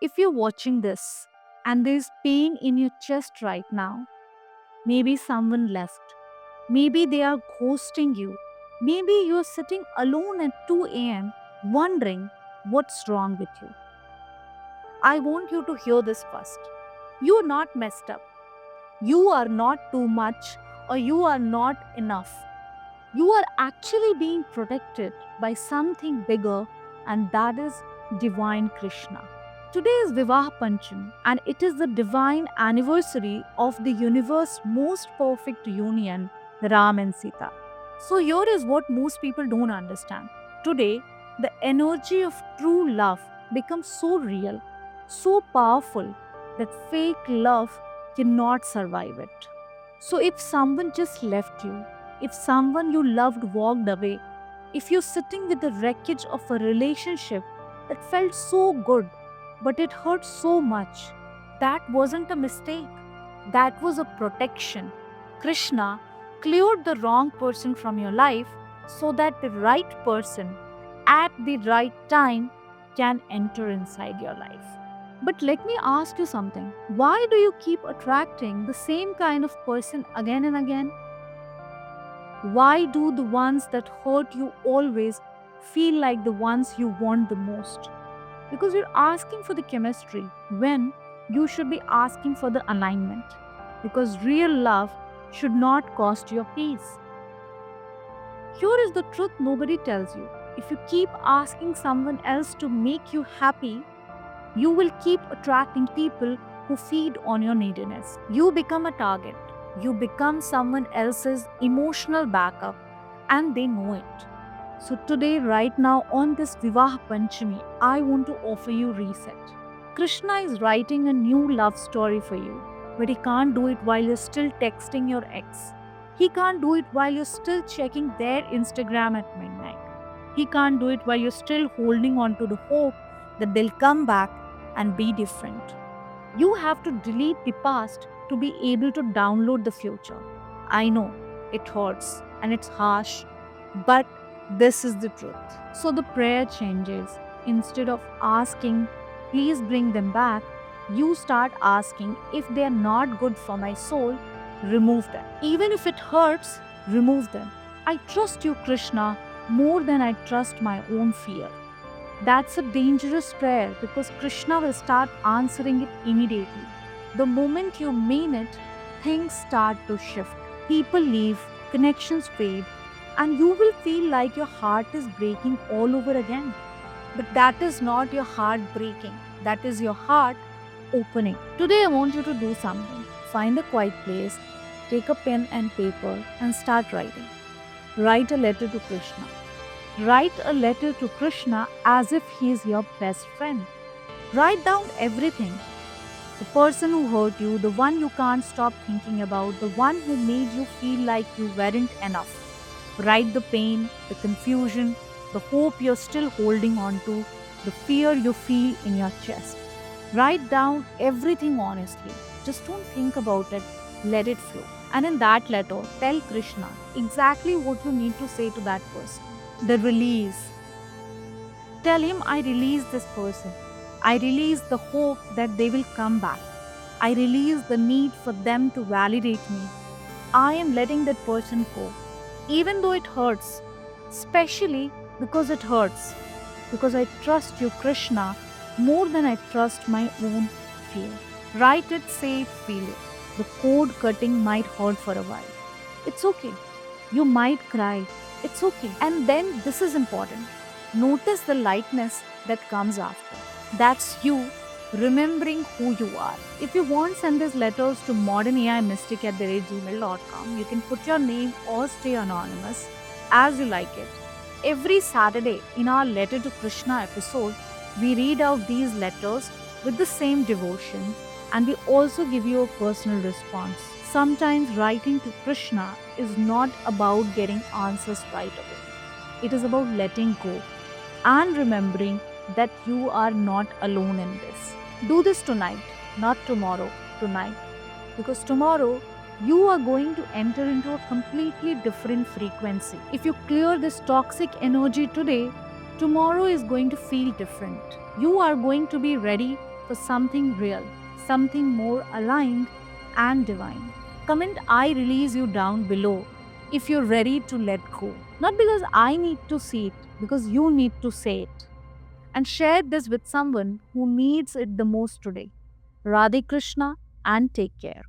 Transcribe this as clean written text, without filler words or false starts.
If you're watching this and there's pain in your chest right now, maybe someone left, maybe they are ghosting you, maybe you're sitting alone at 2 a.m. wondering what's wrong with you. I want you to hear this first. You're not messed up. You are not too much or you are not enough. You are actually being protected by something bigger, and that is Divine Krishna. Today is Vivah Pancham, and it is the divine anniversary of the universe's most perfect union, Ram and Sita. So, here is what most people don't understand. Today, the energy of true love becomes so real, so powerful, that fake love cannot survive it. So, if someone just left you, if someone you loved walked away, if you're sitting with the wreckage of a relationship that felt so good but it hurt so much, that wasn't a mistake. That was a protection. Krishna cleared the wrong person from your life so that the right person at the right time can enter inside your life. But let me ask you something. Why do you keep attracting the same kind of person again and again? Why do the ones that hurt you always feel like the ones you want the most? Because you're asking for the chemistry when you should be asking for the alignment. Because real love should not cost your peace. Here is the truth nobody tells you. If you keep asking someone else to make you happy, you will keep attracting people who feed on your neediness. You become a target. You become someone else's emotional backup, and they know it. So, today, right now, on this Vivah Panchami, I want to offer you reset. Krishna is writing a new love story for you, but he can't do it while you're still texting your ex. He can't do it while you're still checking their Instagram at midnight. He can't do it while you're still holding on to the hope that they'll come back and be different. You have to delete the past to be able to download the future. I know it hurts and it's harsh, but this is the truth. So the prayer changes. Instead of asking, please bring them back, you start asking, if they are not good for my soul, remove them. Even if it hurts, remove them. I trust you, Krishna, more than I trust my own fear. That's a dangerous prayer because Krishna will start answering it immediately. The moment you mean it, things start to shift. People leave, connections fade, and you will feel like your heart is breaking all over again. But that is not your heart breaking, that is your heart opening. Today, I want you to do something. Find a quiet place, take a pen and paper, and start writing. Write a letter to Krishna. Write a letter to Krishna as if he is your best friend. Write down everything. The person who hurt you, the one you can't stop thinking about, the one who made you feel like you weren't enough. Write the pain, the confusion, the hope you're still holding on to, the fear you feel in your chest. Write down everything honestly. Just don't think about it, let it flow. And in that letter, tell Krishna exactly what you need to say to that person. The release. Tell him, I release this person. I release the hope that they will come back. I release the need for them to validate me. I am letting that person go. Even though it hurts, especially because it hurts. Because I trust you, Krishna, more than I trust my own fear. Write it, say it, feel it. The code cutting might hurt for a while. It's okay. You might cry. It's okay. And then this is important. Notice the lightness that comes after. That's you remembering who you are. If you want, send these letters to modernaimystic@gmail.com. You can put your name or stay anonymous as you like it. Every Saturday in our Letter to Krishna episode, we read out these letters with the same devotion, and we also give you a personal response. Sometimes writing to Krishna is not about getting answers right away. It is about letting go and remembering that you are not alone in this. Do this tonight, not tomorrow, tonight. Because tomorrow you are going to enter into a completely different frequency. If you clear this toxic energy today, tomorrow is going to feel different. You are going to be ready for something real, something more aligned and divine. Comment I release you down below if you're ready to let go. Not because I need to see it, because you need to say it. And share this with someone who needs it the most today. Radhe Krishna and take care.